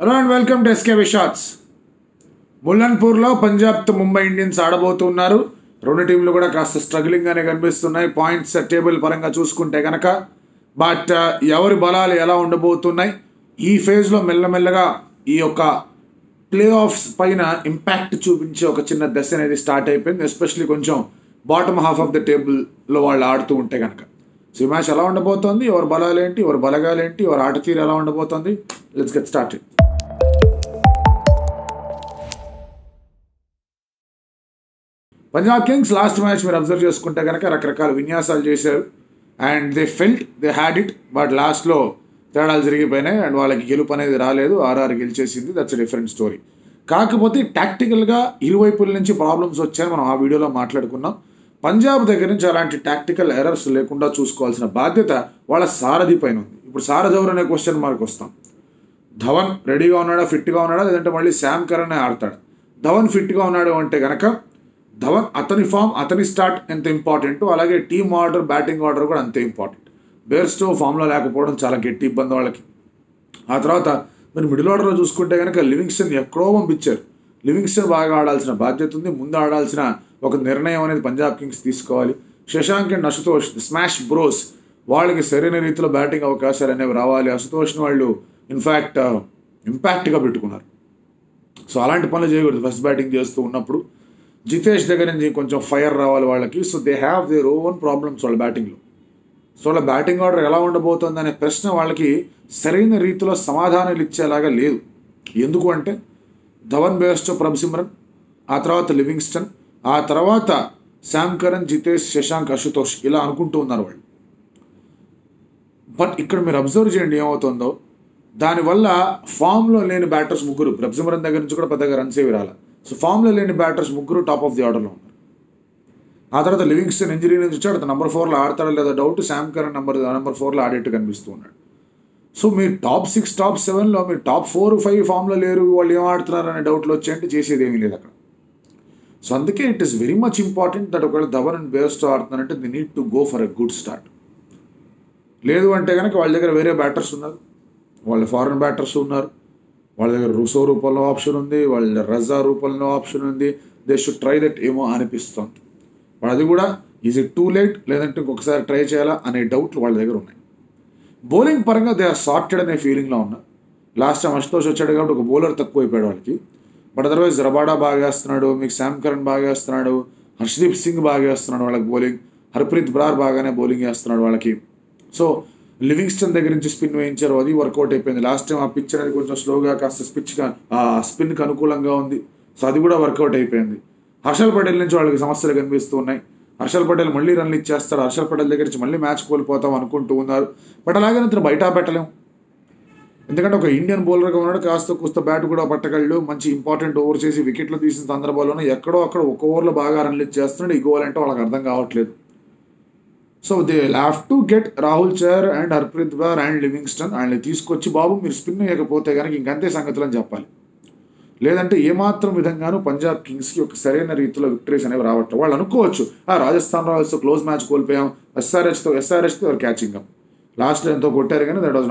Hello and welcome to SKV shots. ముల్లన్పూర్లో పంజాబ్తో Mumbai Indians ఆడబోతున్నారు. రెండు టీంలు కూడా కాస్త స్ట్రగ్లింగ్గానే కనిపిస్తున్నాయి పాయింట్స్ టేబుల్ పరంగా చూసుకుంటే కనుక. బట్ ఎవరి బలాలు ఎలా ఉండబోతున్నాయి ఈ ఫేజ్లో మెల్లమెల్లగా ఈ యొక్క ప్లే ఆఫ్స్ పైన ఇంపాక్ట్ చూపించే ఒక చిన్న దశ అనేది స్టార్ట్ అయిపోయింది. ఎస్పెషల్లీ కొంచెం బాటమ్ హాఫ్ ఆఫ్ ద టేబుల్లో వాళ్ళు ఆడుతూ ఉంటే కనుక. సో ఈ మ్యాచ్ ఎలా ఉండబోతోంది, ఎవరి బలాలు ఏంటి, ఎవరి బలగాలు ఏంటి, ఎవరి ఆట తీరు ఎలా ఉండబోతోంది, let's get started. Punjab kings last match మీరు అబ్జర్వ్ చేసుకుంటే కనుక రకరకాల విన్యాసాలు చేశారు and they felt they had it. But లాస్ట్లో తేడాలు జరిగిపోయినాయి అండ్ వాళ్ళకి గెలుపు అనేది రాలేదు. ఆర్ఆర్ గెలిచేసింది, దట్స్ డిఫరెంట్ స్టోరీ. కాకపోతే టాక్టికల్గా ఇరువైపుల నుంచి ప్రాబ్లమ్స్ వచ్చాయని మనం ఆ వీడియోలో మాట్లాడుకున్నాం. పంజాబ్ దగ్గర నుంచి అలాంటి టాక్టికల్ ఎర్రర్స్ లేకుండా చూసుకోవాల్సిన బాధ్యత వాళ్ళ సారథి పైన ఉంది. ఇప్పుడు సారథి ఎవరు అనే క్వశ్చన్ మార్క్ వస్తాం. ధవన్ రెడీగా ఉన్నాడా, ఫిట్గా ఉన్నాడా, లేదంటే మళ్ళీ శామ్ కరణ్ ఆడతాడు. ధవన్ ఫిట్గా ఉన్నాడు అంటే కనుక ధవన్ అతని ఫామ్ అతని స్టార్ట్ ఎంత ఇంపార్టెంట్, అలాగే టీమ్ ఆర్డర్ బ్యాటింగ్ ఆర్డర్ కూడా అంతే ఇంపార్టెంట్. బేర్స్టో ఫామ్లో లేకపోవడం చాలా గట్టి ఇబ్బంది వాళ్ళకి. ఆ తర్వాత మీరు మిడిల్ ఆర్డర్లో చూసుకుంటే కనుక లివింగ్స్టన్ ఎక్కడో పంపించారు. లివింగ్స్టన్ బాగా ఆడాల్సిన బాధ్యత ఉంది. ముందు ఆడాల్సిన ఒక నిర్ణయం అనేది పంజాబ్ కింగ్స్ తీసుకోవాలి. Shashank and Ashutosh smash bros, వాళ్ళకి సరైన రీతిలో బ్యాటింగ్ అవకాశాలు అనేవి రావాలి. అశుతోష్ని వాళ్ళు ఇన్ఫ్యాక్ట్ ఇంపాక్ట్గా పెట్టుకున్నారు. సో అలాంటి పనులు చేయకూడదు ఫస్ట్ బ్యాటింగ్ చేస్తూ ఉన్నప్పుడు. జితేష్ దగ్గర నుంచి కొంచెం ఫైర్ రావాలి వాళ్ళకి. So they have their own problems వాళ్ళ బ్యాటింగ్లో. సో వాళ్ళ బ్యాటింగ్ ఆర్డర్ ఎలా ఉండబోతుంది అనే ప్రశ్న వాళ్ళకి సరైన రీతిలో సమాధానాలు ఇచ్చేలాగా లేదు. ఎందుకు అంటే ధవన్, బేర్స్టో, ప్రభసిమ్రన్, ఆ తర్వాత లివింగ్స్టన్, ఆ తర్వాత శామ్ కరణ్, జితేష్, శశాంక్, అశుతోష్ ఇలా అనుకుంటూ ఉన్నారు వాళ్ళు. బట్ ఇక్కడ మీరు అబ్జర్వ్ చేయండి ఏమవుతుందో. దానివల్ల ఫామ్లో లేని బ్యాటర్స్ ముగ్గురు, ప్రభసిమ్రన్ దగ్గర నుంచి కూడా పెద్దగా రన్స్ ఏవి రాల. సో ఫామ్లో లేని బ్యాటర్స్ ముగ్గురు టాప్ ఆఫ్ ది ఆర్డర్లో ఉన్నారు. ఆ తర్వాత లివింగ్స్టన్ ఇంజరీ నుంచి వచ్చాడు, అతను నెంబర్ 4లో ఆడతాడో లేదో డౌట్. శామ్ కరణ్ నెంబర్ 4లో ఆడేట్టు కనిపిస్తూ ఉన్నాడు. సో మీరు టాప్ 6 టాప్ 7లో మీరు టాప్ 4 5 ఫామ్లో లేరు, వాళ్ళు ఏం ఆడుతున్నారు అనే డౌట్లు వచ్చాయంటే చేసేది ఏమీ లేదు అక్కడ. సో అందుకే it is very much important that ఒకవేళ ధవన్ అండ్ బేర్స్టో ఆడుతున్నారంటే the need to go for a good start. లేదు అంటే కనుక వాళ్ళ దగ్గర వేరే బ్యాటర్స్ ఉన్నారు, వాళ్ళ ఫారెన్ బ్యాటర్స్ ఉన్నారు, వాళ్ళ దగ్గర రుసో రూపంలో ఆప్షన్ ఉంది, వాళ్ళ దగ్గర రజా రూపంలో ఆప్షన్ ఉంది. దే షుడ్ ట్రై దట్ ఏమో అనిపిస్తుంది. వాళ్ళు అది కూడా ఈజ్ ఇట్ టూ లేట్, లేదంటే ఇంకొకసారి ట్రై చేయాలా అనే డౌట్లు వాళ్ళ దగ్గర ఉన్నాయి. బౌలింగ్ పరంగా దే ఆర్ సార్టెడ్ అనే ఫీలింగ్లో ఉన్నా. లాస్ట్ టైం అశుతోష్ వచ్చాడు కాబట్టి ఒక బౌలర్ తక్కువ అయిపోయాడు వాళ్ళకి. బట్ అదర్వైజ్ రబాడా బాగా వేస్తున్నాడు, మీకు శామ్ కరణ్ బాగా వేస్తున్నాడు, హర్షదీప్ సింగ్ బాగా వేస్తున్నాడు వాళ్ళకి బౌలింగ్, హర్ప్రీత్ బ్రార్ బాగానే బౌలింగ్ వేస్తున్నాడు వాళ్ళకి. సో లివింగ్స్టన్ దగ్గర నుంచి స్పిన్ వేయించారు, అది వర్కౌట్ అయిపోయింది. లాస్ట్ టైం ఆ పిచ్ అనేది కొంచెం స్లోగా కాస్త స్పిన్కి అనుకూలంగా ఉంది. సో అది కూడా వర్కౌట్ అయిపోయింది. హర్షల్ పటేల్ నుంచి వాళ్ళకి సమస్యలు కనిపిస్తూ ఉన్నాయి. హర్షల్ పటేల్ మళ్ళీ రన్లు ఇచ్చేస్తాడు, హర్షల్ పటేల్ దగ్గర నుంచి మళ్ళీ మ్యాచ్ కోల్పోతాం అనుకుంటూ ఉన్నారు. బట్ అలాగే ఇతను బయట పెట్టలేము, ఎందుకంటే ఒక ఇండియన్ బౌలర్గా ఉన్నాడు, కాస్త కూస్త బ్యాట్ కూడా పట్టగలడు. మంచి ఇంపార్టెంట్ ఓవర్ చేసి వికెట్లు తీసిన సందర్భాల్లోనే ఎక్కడో అక్కడ ఒక ఓవర్లో బాగా రన్లు ఇచ్చేస్తున్నాడు. ఈ గోల్ అంటే వాళ్ళకి అర్థం కావట్లేదు. So they have to get Rahul Chahar and Harpreet Brar and Livingstone and తీసుకొచ్చి బాబు మీరు స్పిన్ వేయకపోతే కనుక ఇంకంతే సంగతులు అని చెప్పాలి. లేదంటే ఏమాత్రం విధంగానూ పంజాబ్ కింగ్స్కి ఒక సరైన రీతిలో విక్టరీస్ అనేవి రావట్లేదు. వాళ్ళు అనుకోవచ్చు రాజస్థాన్ రాయల్స్తో క్లోజ్ మ్యాచ్ కోల్పోయాం, ఎస్ఆర్హెచ్తో ఎవరు క్యాచింగ్ అప్, లాస్ట్లో ఎంతో కొట్టారు కానీ that was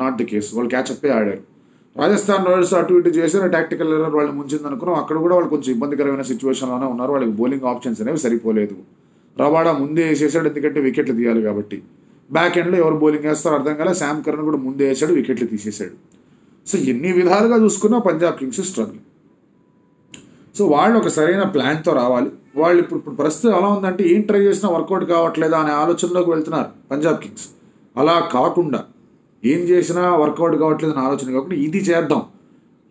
not the case. వాళ్ళు క్యాచ్ అప్పే ఆడారు. రాజస్థాన్ రాయల్స్ అటు ఇటు చేశారు, టాక్టికల్ ఎర్రర్ వాళ్ళు ముంచింది అనుకున్నాం. అక్కడ కూడా వాళ్ళు కొంచెం ఇబ్బందికరమైన సిచ్యువేషన్లోనే ఉన్నారు. వాళ్ళకి బౌలింగ్ ఆప్షన్స్ అనేవి సరిపోలేదు. రబాడా ముందే వేసేసాడు, ఎందుకంటే వికెట్లు తీయాలి కాబట్టి. బ్యాక్ ఎండ్లో ఎవరు బౌలింగ్ వేస్తారో అర్థం కాలే. శామ్ కరణ్ కూడా ముందే వేసాడు, వికెట్లు తీసేశాడు. సో ఎన్ని విధాలుగా చూసుకున్నా పంజాబ్ కింగ్స్ స్ట్రగుల్. సో వాళ్ళు ఒక సరైన ప్లాన్తో రావాలి. వాళ్ళు ఇప్పుడు పరిస్థితి ఎలా ఉందంటే ఏం ట్రై చేసినా వర్కౌట్ కావట్లేదా అనే ఆలోచనలోకి వెళ్తున్నారు పంజాబ్ కింగ్స్. అలా కాకుండా ఏం చేసినా వర్కౌట్ కావట్లేదు అనే ఆలోచన కాకుండా ఇది చేద్దాం,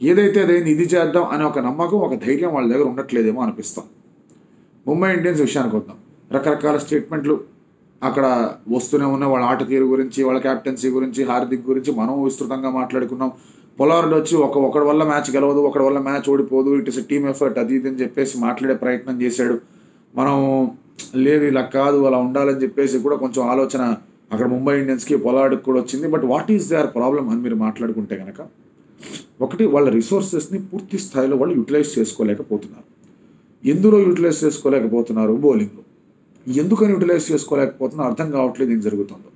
ఏదైతే అదైంది ఇది చేద్దాం అనే ఒక నమ్మకం, ఒక ధైర్యం వాళ్ళ దగ్గర ఉండట్లేదేమో అనిపిస్తాం. ముంబై ఇండియన్స్ విషయానికి వద్దాం. రకరకాల స్టేట్మెంట్లు అక్కడ వస్తూనే ఉన్నాయి. వాళ్ళ ఆట తీరు గురించి, వాళ్ళ క్యాప్టెన్సీ గురించి, హార్దిక్ గురించి మనం విస్తృతంగా మాట్లాడుకున్నాం. పొలార్డ్ వచ్చి ఒకడి వల్ల మ్యాచ్ గెలవదు, ఒకడి వల్ల మ్యాచ్ ఓడిపోదు, ఇట్ ఇస్ టీమ్ ఎఫర్ట్, అది ఇది అని చెప్పేసి మాట్లాడే ప్రయత్నం చేశాడు. మనం లేదు ఇలా కాదు అలా ఉండాలని చెప్పేసి కూడా కొంచెం ఆలోచన అక్కడ ముంబై ఇండియన్స్కి పొలార్డ్కి కూడా వచ్చింది. But what is their problem అని మీరు మాట్లాడుకుంటే కనుక, ఒకటి వాళ్ళ రిసోర్సెస్ని పూర్తి స్థాయిలో వాళ్ళు యూటిలైజ్ చేసుకోలేకపోతున్నారు. ఎందులో యూటిలైజ్ చేసుకోలేకపోతున్నారు? బౌలింగ్లో. ఎందుకని యూటిలైజ్ చేసుకోలేకపోతున్నారు అర్థం కావట్లేదు ఏం జరుగుతుందో.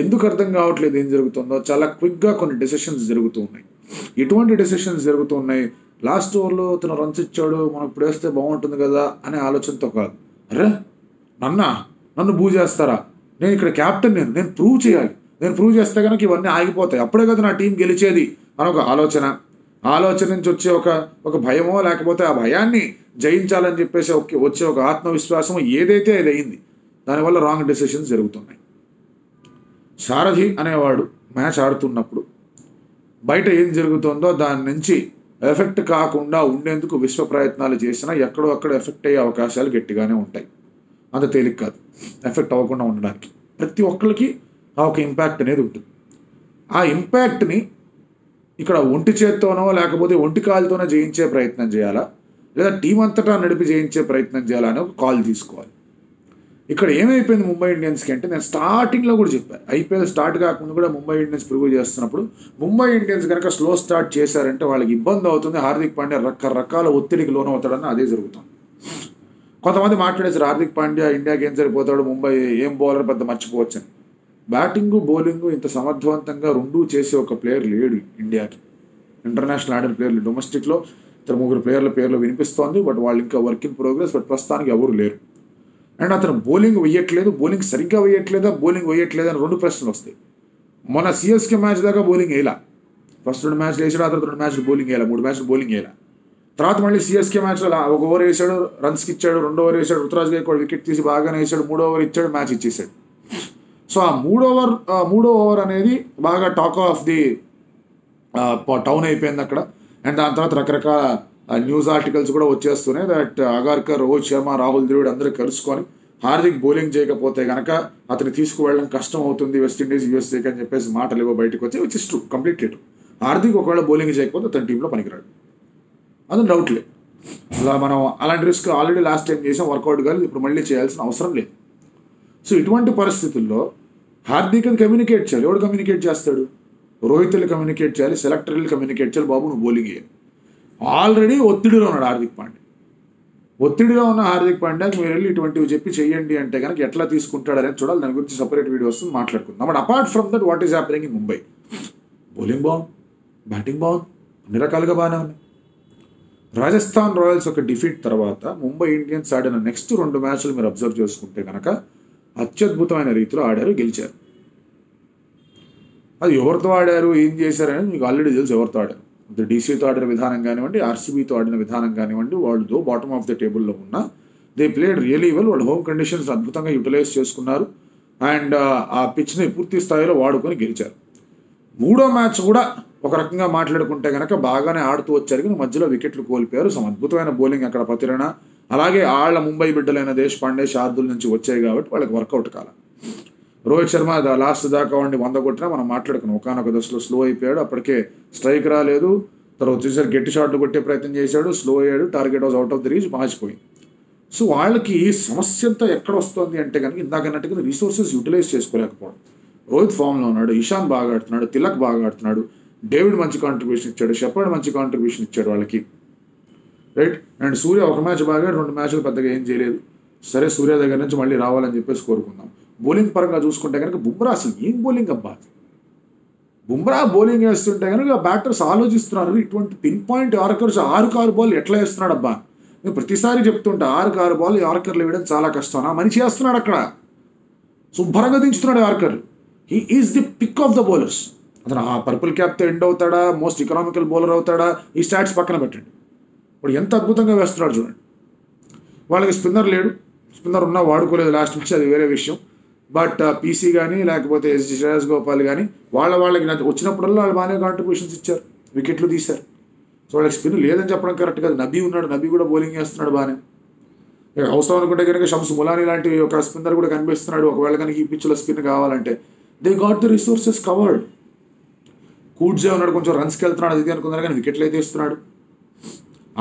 ఎందుకు అర్థం కావట్లేదు ఏం జరుగుతుందో చాలా క్విక్గా కొన్ని డెసిషన్స్ జరుగుతూ ఉన్నాయి. ఎటువంటి డెసిషన్స్ జరుగుతున్నాయి? లాస్ట్ ఓవర్లో తను రన్స్ ఇచ్చాడు, మనం ఇప్పుడు వేస్తే బాగుంటుంది కదా అనే ఆలోచనతో కాదు. అరే నన్ను బూ చేస్తారా, నేను ఇక్కడ క్యాప్టెన్, నేను ప్రూవ్ చేయాలి, నేను ప్రూవ్ చేస్తే కనుక ఇవన్నీ ఆగిపోతాయి, అప్పుడే కదా నా టీం గెలిచేది అని ఒక ఆలోచన నుంచి వచ్చే ఒక భయమో, లేకపోతే ఆ భయాన్ని జయించాలని చెప్పేసి వచ్చే ఒక ఆత్మవిశ్వాసం ఏదైతే అది అయింది, దానివల్ల రాంగ్ డెసిషన్స్ జరుగుతున్నాయి. సారథి అనేవాడు మ్యాచ్ ఆడుతున్నప్పుడు బయట ఏం జరుగుతుందో దాని నుంచి ఎఫెక్ట్ కాకుండా ఉండేందుకు విశ్వ ప్రయత్నాలు చేసినా ఎక్కడో అక్కడ ఎఫెక్ట్ అయ్యే అవకాశాలు గట్టిగానే ఉంటాయి. అంత తేలిక కాదు ఎఫెక్ట్ అవ్వకుండా ఉండడానికి. ప్రతి ఒక్కరికి ఆ ఒక ఇంపాక్ట్ అనేది ఉంటుంది. ఆ ఇంపాక్ట్ని ఇక్కడ ఒంటి చేత్తోనో లేకపోతే ఒంటి కాలుతోనో జయించే ప్రయత్నం చేయాలా, లేదా టీం అంతటా నడిపి జయించే ప్రయత్నం చేయాలా అని ఒక కాల్ తీసుకోవాలి. ఇక్కడ ఏమైపోయింది ముంబై ఇండియన్స్కి అంటే, నేను స్టార్టింగ్లో కూడా చెప్పాను, ఐపీఎల్ స్టార్ట్ కాకముందు కూడా ముంబై ఇండియన్స్ ప్రివ్యూ చేస్తున్నప్పుడు ముంబై ఇండియన్స్ కనుక స్లో స్టార్ట్ చేశారంటే వాళ్ళకి ఇబ్బంది అవుతుంది, హార్దిక్ పాండ్యా రకరకాల ఒత్తిడికి లోనవుతాడని అదే జరుగుతుంది. కొంతమంది మాట్లాడేసారు హార్దిక్ పాండ్యా ఇండియాకి ఏం సరిపోతాడు, ముంబై ఏం బౌలర్ పెద్ద మర్చిపోవచ్చు అని. బ్యాటింగు బౌలింగు ఇంత సమర్థవంతంగా రెండూ చేసే ఒక ప్లేయర్ లేడు ఇండియాకి. ఇంటర్నేషనల్ ఆడిన ప్లేయర్లు డొమెస్టిక్లో 3 ప్లేయర్ల పేర్లు వినిపిస్తోంది, బట్ వాళ్ళు ఇంకా వర్క్ ఇన్ ప్రోగ్రెస్, బట్ ప్రస్తుతానికి ఎవరు లేరు. అండ్ అతను బౌలింగ్ బౌలింగ్ సరిగ్గా వేయట్లేదా అని 2 ప్రశ్నలు వస్తాయి. మన సిఎస్కే మ్యాచ్ దాకా బౌలింగ్ వేయాల, ఫస్ట్ 2 మ్యాచ్లు వేసాడు, ఆ తర్వాత 2 మ్యాచ్లు బౌలింగ్ వేయాలి, 3 మ్యాచ్లు బౌలింగ్ వేయాల. తర్వాత మళ్ళీ సిఎస్కే మ్యాచ్లో 1 ఓవర్ వేసాడు, రన్స్కి ఇచ్చాడు, 2 ఓవర్ వేసాడు, రుతురాజ్ గైక్వాడ్ వికెట్ తీసి బాగానే వేసాడు, 3 ఓవర్ ఇచ్చాడు, మ్యాచ్ ఇచ్చేసాడు. సో ఆ 3 ఓవర్ అనేది బాగా టాక్ ఆఫ్ ది టౌన్ అయిపోయింది అక్కడ. అండ్ దాని తర్వాత రకరకాల న్యూస్ ఆర్టికల్స్ కూడా వచ్చేస్తున్నాయి దట్ అగార్కర్, రోహిత్ శర్మ, రాహుల్ ద్రవిడ్ అందరూ కలుసుకొని హార్దిక్ బౌలింగ్ చేయకపోతే కనుక అతను తీసుకువెళ్ళడం కష్టం అవుతుంది వెస్టిండీస్ యూఎస్ఏకి అని చెప్పేసి మాటలు ఇవ్వ బయటకు వచ్చాయి, which is true, completely true. Hardik ఒకవేళ బౌలింగ్ చేయకపోతే తన టీంలో పనికిరాడు, అది డౌట్ లేదు. అలా మనం అలాంటి రిస్క్ ఆల్రెడీ లాస్ట్ టైం చేసాం, వర్కౌట్ కాదు, ఇప్పుడు మళ్ళీ చేయాల్సిన అవసరం లేదు. సో ఇటువంటి పరిస్థితుల్లో హార్దిక్ అది కమ్యూనికేట్ చేయాలి. ఎవడు కమ్యూనికేట్ చేస్తాడు? రోహిత్లు కమ్యూనికేట్ చేయాలి, సెలెక్టర్లు కమ్యూనికేట్ చేయాలి, బాబు నువ్వు బౌలింగ్ చేయాలి. ఆల్రెడీ ఒత్తిడిలో ఉన్నాడు హార్దిక్ పాండ్యా. ఒత్తిడిలో ఉన్న హార్దిక్ పాండ్యాకి మీరు వెళ్ళి ఇటువంటివి చెప్పి చెయ్యండి అంటే కనుక ఎట్లా తీసుకుంటాడనేది చూడాలి. దాని గురించి సపరేట్ వీడియో వస్తుంది, మాట్లాడుకుందాం. But apart from that what is happening in Mumbai, bowling బాగుంది, బ్యాటింగ్ బాగుంది, అన్ని రకాలుగా బాగానే ఉంది. రాజస్థాన్ రాయల్స్ ఒక డిఫీట్ తర్వాత ముంబై ఇండియన్స్ ఆడిన నెక్స్ట్ 2 మ్యాచ్లు మీరు అబ్జర్వ్ చేసుకుంటే కనుక అత్యద్భుతమైన రీతిలో ఆడారు, గెలిచారు. అది ఎవరితో ఆడారు, ఏం చేశారనేది మీకు ఆల్రెడీ తెలుసు. ఎవరితో ఆడారు, డీసీతో ఆడిన విధానం కానివ్వండి, ఆర్సీబీతో ఆడిన విధానం కానివ్వండి, వాళ్ళు బాటమ్ ఆఫ్ ద టేబుల్లో ఉన్న దే ప్లేడ్ రియలీ వెల్. వాళ్ళు హోమ్ కండిషన్స్ అద్భుతంగా యూటిలైజ్ చేసుకున్నారు అండ్ ఆ పిచ్ని పూర్తి స్థాయిలో వాడుకొని గెలిచారు. 3వ మ్యాచ్ కూడా ఒక రకంగా మాట్లాడుకుంటే కనుక బాగానే ఆడుతూ వచ్చారు, కానీ మధ్యలో వికెట్లు కోల్పోయారు. అద్భుతమైన బౌలింగ్ అక్కడ పతిరణ, అలాగే ఆళ్ల ముంబై బిడ్డలైన దేశ్ పాండే, శార్దుల్ నుంచి వచ్చాయి కాబట్టి వాళ్ళకి వర్కౌట్ కాల. రోహిత్ శర్మ లాస్ట్ దాకా వాడిని 100 కొట్టినా మనం మాట్లాడుకున్నాం, ఒకనొక దశలో స్లో అయిపోయాడు, అప్పటికే స్ట్రైక్ రాలేదు. తర్వాత వచ్చేసరికి గట్టి షాట్లు కొట్టే ప్రయత్నం చేశాడు, స్లో అయ్యాడు, target was out of the reach, మార్చిపోయింది. సో వాళ్ళకి సమస్య అంతా ఎక్కడ వస్తుంది అంటే కనుక ఇందాకన్నట్టుగా రిసోర్సెస్ యూటిలైజ్ చేసుకోలేకపోవడం. రోహిత్ ఫామ్లో ఉన్నాడు, ఇషాన్ బాగా ఆడుతున్నాడు, తిలక్ బాగా ఆడుతున్నాడు, డేవిడ్ మంచి కాంట్రిబ్యూషన్ ఇచ్చాడు, షెపర్డ్ మంచి కాంట్రిబ్యూషన్ ఇచ్చాడు వాళ్ళకి, రైట్. అండ్ సూర్య ఒక మ్యాచ్ బాగా, 2 మ్యాచ్లు పెద్దగా ఏం చేయలేదు. సరే సూర్య దగ్గర నుంచి మళ్ళీ రావాలని చెప్పేసి కోరుకుందాం. బౌలింగ్ పరంగా చూసుకుంటే కనుక బుమ్రా అసలు ఏం బౌలింగ్ అబ్బా, బుమ్రా బౌలింగ్ వేస్తుంటే కనుక బ్యాటర్స్ ఆలోచిస్తున్నారు ఇటువంటి పిన్ పాయింట్ యార్కర్స్ 6 బాల్ ఎట్లా వేస్తున్నాడు అబ్బా. నేను ప్రతిసారి చెప్తుంటా 6 బాల్ యార్కర్లు వేయడం చాలా కష్టం, నా మనిషి వేస్తున్నాడు అక్కడ, శుభ్రంగా దించుతున్నాడు యార్కర్లు. He is the pick of the bowlers. అతను ఆ పర్పుల్ క్యాప్తో ఎండ్ అవుతాడా, మోస్ట్ ఎకనామికల్ బౌలర్ అవుతాడా, ఈ స్టాట్స్ పక్కన పెట్టండి. ఇప్పుడు ఎంత అద్భుతంగా వేస్తున్నాడు చూడండి. వాళ్ళకి స్పిన్నర్ లేడు, స్పిన్నర్ ఉన్నా వాడుకోలేదు లాస్ట్ మ్యాచ్, అది వేరే విషయం. బట్ పీసీ కానీ లేకపోతే ఎస్జి శ్రేయస్ గోపాల్ కానీ వాళ్ళకి వచ్చినప్పుడల్లా వాళ్ళు బాగానే కాంట్రిబ్యూషన్స్ ఇచ్చారు, వికెట్లు తీశారు. సో వాళ్ళకి స్పిన్ లేదని చెప్పడం కరెక్ట్ కాదు. నబీ ఉన్నాడు, నబీ కూడా బౌలింగ్ వేస్తున్నాడు బాగానే. అవసరం అనుకుంటే కనుక షమ్స్ ములానీ లాంటి ఒక స్పిన్నర్ కూడా కనిపిస్తున్నాడు, ఒకవేళ కనుక ఈ పిచ్లో స్పిన్ కావాలంటే. They got the resources covered. Coetzee ఉన్నాడు, కొంచెం రన్స్కి వెళ్తున్నాడు, అది అనుకున్నారు కానీ వికెట్లు అయితే ఇస్తున్నాడు.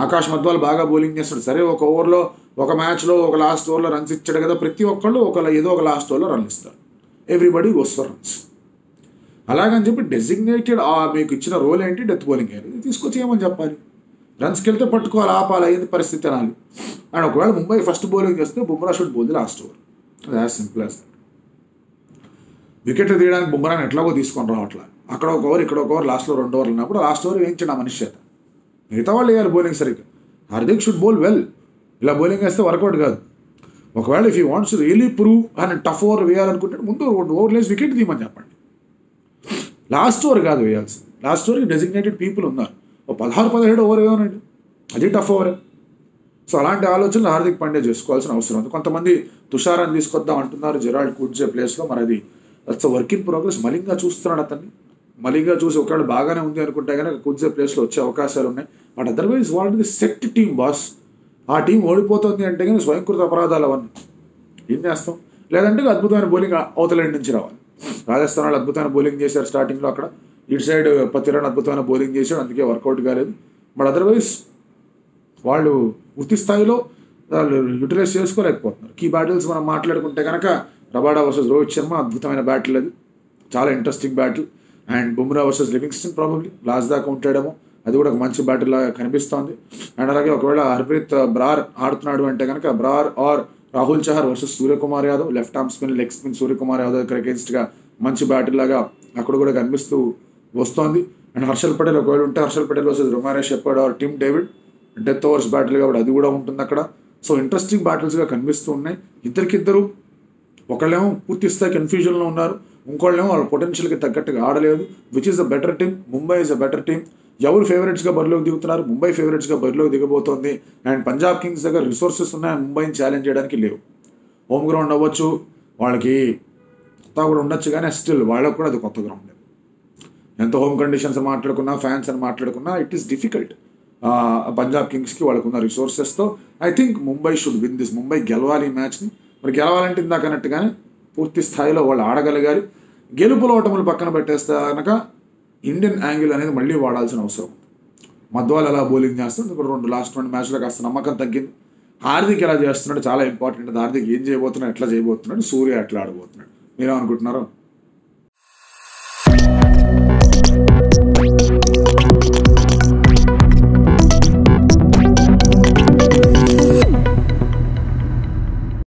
ఆకాష్ మధ్వాల్ బాగా బౌలింగ్ చేస్తాడు. సరే ఒక ఓవర్లో, ఒక మ్యాచ్లో, ఒక లాస్ట్ ఓవర్లో రన్స్ ఇచ్చాడు కదా, ప్రతి ఒక్కళ్ళు ఏదో ఒక లాస్ట్ ఓవర్లో రన్ ఇస్తారు. Everybody goes for runs. అలాగని చెప్పి డెసిగ్నేటెడ్ మీకు ఇచ్చిన రోల్ ఏంటి, డెత్ బౌలింగ్ ఏంటి, తీసుకొచ్చి ఏమని చెప్పాలి. రన్స్కి వెళ్తే పట్టుకోవాలి, ఆపాలి, అయ్యింది పరిస్థితి అనాలి. అండ్ ఒకవేళ ముంబై ఫస్ట్ బౌలింగ్ చేస్తే Bumrah should bowl the last over. అది యాజ్ సింపుల్ యాజ్ దట్. వికెట్లు తీయడానికి బుమ్రాని ఎట్లాగో తీసుకొని రావట్లా. అక్కడ ఒక ఓవర్ ఇక్కడ ఒక ఓవర్ లాస్ట్లో 2 ఓవర్లు ఉన్నప్పుడు లాస్ట్ ఓవర్ వేయించండి ఆ మనిషి చేత. మిగతా వాళ్ళు వేయాలి బౌలింగ్ సరిగ్గా. Hardik should bowl well. ఇలా బౌలింగ్ వేస్తే వర్కౌట్ కాదు. ఒకవేళ if you wants really prove అని టఫ్ ఓవర్ వేయాలనుకుంటే ముందు 2 ఓవర్లు వేసి వికెట్ తీయమని చెప్పండి. లాస్ట్ ఓవర్ కాదు వేయాల్సి. లాస్ట్ ఓవర్కి డెసిగ్నేటెడ్ పీపుల్ ఉన్నారు. 16-17 ఓవర్ వేయనండి, అది టఫ్ ఓవరే. సో అలాంటి ఆలోచనలు హార్దిక్ పాండ్యా చేసుకోవాల్సిన అవసరం ఉంది. కొంతమంది తుషారాన్ని తీసుకొద్దాం అంటున్నారు జెరాల్డ్ కుడ్జే ప్లేస్లో. మరి అది that's work in progress. Malinga చూస్తున్నాడు అతన్ని. మలింగా చూసి ఒకవేళ బాగానే ఉంది అనుకుంటే కనుక కుడ్జే ప్లేస్లో వచ్చే అవకాశాలు ఉన్నాయి. బట్ అదర్వైజ్ వాళ్ళది సెట్ టీమ్ బాస్. ఆ టీం ఓడిపోతుంది అంటే కానీ స్వయంకృత అపరాధాలు అవన్నీ ఏం చేస్తాం. లేదంటే అద్భుతమైన బౌలింగ్ అవతల ఎండ్ నుంచి రావాలి. రాజస్థాన్ వాళ్ళు అద్భుతమైన బౌలింగ్ చేశారు స్టార్టింగ్లో. అక్కడ ఇటు సైడ్ పతిరాన్ అద్భుతమైన బౌలింగ్ చేశాడు, అందుకే వర్కౌట్ కాలేదు. బట్ అదర్వైజ్ వాళ్ళు పూర్తి స్థాయిలో వాళ్ళు యూటిలైజ్ చేసుకోలేకపోతున్నారు. కీ బ్యాటిల్స్ మనం మాట్లాడుకుంటే కనుక రబాడా వర్సెస్ రోహిత్ శర్మ అద్భుతమైన బ్యాటిల్, అది చాలా interesting battle. And Bumrah versus Livingstone probably last దాకా ఉంటాడేమో, అది కూడా ఒక మంచి బ్యాటిల్ లాగా కనిపిస్తోంది. అండ్ అలాగే ఒకవేళ హర్ప్రీత్ బ్రార్ ఆడుతున్నాడు అంటే కనుక Brar or Rahul Chahar versus Suryakumar Yadav, left arm spin leg spin Suryakumar Yadav దగ్గర అగేన్స్ట్గా మంచి బ్యాటిల్ లాగా అక్కడ కూడా కనిపిస్తూ వస్తోంది. అండ్ హర్షల్ పటేల్ ఒకవేళ ఉంటే Harshal Patel versus Romario Shepherd or Tim David death overs battle కాబట్టి అది కూడా ఉంటుంది అక్కడ. సో ఇంట్రెస్టింగ్ బ్యాటిల్స్గా కనిపిస్తూ ఉన్నాయి. ఇద్దరికిద్దరు ఒకళ్ళేమో పూర్తి స్థాయి కన్ఫ్యూజన్లో ఉన్నారు, ఇంకోళ్ళేమో వాళ్ళ పొటెన్షియల్కి తగ్గట్టుగా ఆడలేదు. Which is the better team? Mumbai is a better team. ఎవరు ఫేవరెట్స్గా బరిలోకి దిగుతున్నారు? ముంబై ఫేవరెట్స్గా బరిలోకి దిగబోతోంది. అండ్ పంజాబ్ కింగ్స్ దగ్గర రిసోర్సెస్ ఉన్నాయి ముంబైని ఛాలెంజ్ చేయడానికి లేవు. హోమ్ గ్రౌండ్ అవ్వచ్చు, వాళ్ళకి కొత్త కూడా ఉండొచ్చు, కానీ స్టిల్ వాళ్ళకు కూడా అది కొత్త గ్రౌండ్. ఎంత హోమ్ కండిషన్స్ మాట్లాడుకున్నా, ఫ్యాన్స్ అని మాట్లాడుకున్నా, ఇట్ ఈస్ డిఫికల్ట్. పంజాబ్ కింగ్స్కి వాళ్ళకున్న రిసోర్సెస్తో I think Mumbai should win this. Mumbai గెలవాలి ఈ మ్యాచ్ని. మరి గెలవాలంటే ఇందాక అన్నట్టుగానే పూర్తి స్థాయిలో వాళ్ళు ఆడగలగాలి. గెలుపుల ఓటములు పక్కన పెట్టేస్తే కనుక ఇండియన్ యాంగిల్ అనేది మళ్ళీ వాడాల్సిన అవసరం ఉంది. మధ్వాల్ ఎలా బౌలింగ్ చేస్తుంది, ఇప్పుడు లాస్ట్ 2 మ్యాచ్లో కాస్త నమ్మకం తగ్గింది. హార్దిక్ ఎలా చేస్తున్నాడు చాలా ఇంపార్టెంట్. హార్దిక్ ఏం చేయబోతున్నాడు, ఎట్లా చేయబోతున్నాడు, సూర్య ఎట్లా ఆడబోతున్నాడు, మీరేమనుకుంటున్నారు?